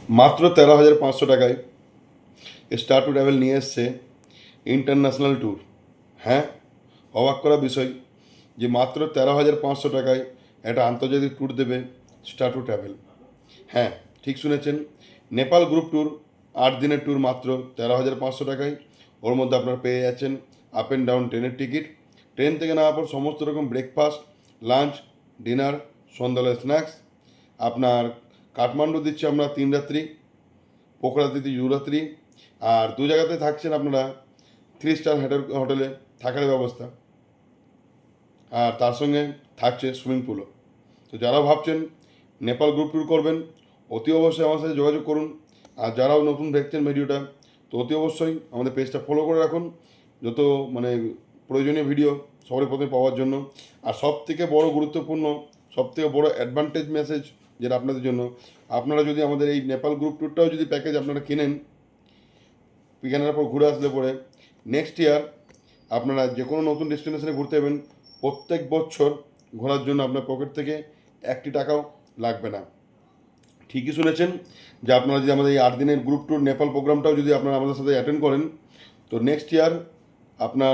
মাত্র 13,500 টাকায় star to travel নিয়ে এসছে ইন্টারন্যাশনাল ট্যুর। হ্যাঁ, অবাক করা বিষয় যে মাত্র 13,500 টাকায় একটা আন্তর্জাতিক ট্যুর দেবে স্টার টু ট্রাভেল। হ্যাঁ, ঠিক শুনেছেন, নেপাল গ্রুপ ট্যুর 8 দিনের ট্যুর মাত্র 13,500 টাকায়। ওর মধ্যে আপনারা পেয়ে যাচ্ছেন আপ অ্যান্ড ডাউন ট্রেনের টিকিট, ট্রেন থেকে নেওয়ার পর সমস্ত রকম ব্রেকফাস্ট, লাঞ্চ, ডিনার, সন্ধ্যাবেলায় স্ন্যাক্স। আপনার কাঠমান্ডু দিচ্ছি আমরা 3 রাত্রি, পোখরা দিচ্ছি 2 রাত্রি, আর 2 জায়গাতে থাকছেন আপনারা 3 স্টার হোটেলে থাকার ব্যবস্থা, আর তার সঙ্গে থাকছে সুইমিং পুলও। তো যারা ভাবছেন নেপাল গ্রুপ ট্যুর করবেন, অতি অবশ্যই আমার সাথে যোগাযোগ করুন। আর যারাও নতুন দেখছেন ভিডিওটা, তো অতি অবশ্যই আমাদের পেজটা ফলো করে রাখুন, যত মানে প্রয়োজনীয় ভিডিও সবার প্রথমে পাওয়ার জন্য। আর সব থেকে বড় গুরুত্বপূর্ণ, সব থেকে বড় অ্যাডভান্টেজ মেসেজ যেটা আপনাদের জন্য, আপনারা যদি আমাদের এই নেপাল গ্রুপ ট্যুরটাও যদি প্যাকেজ আপনারা কেনেন, কেনার পর ঘুরে আসলে পরে নেক্সট ইয়ার আপনারা যে কোনো নতুন ডেস্টিনেশনে ঘুরতে যাবেন, প্রত্যেক বছর ঘোরার জন্য আপনার পকেট থেকে 1টি টাকাও লাগবে না। ঠিকই শুনেছেন যে আপনারা যদি আমাদের এই 8 দিনের গ্রুপ ট্যুর নেপাল প্রোগ্রামটাও যদি আপনারা আমাদের সাথে অ্যাটেন্ড করেন, তো নেক্সট ইয়ার আপনার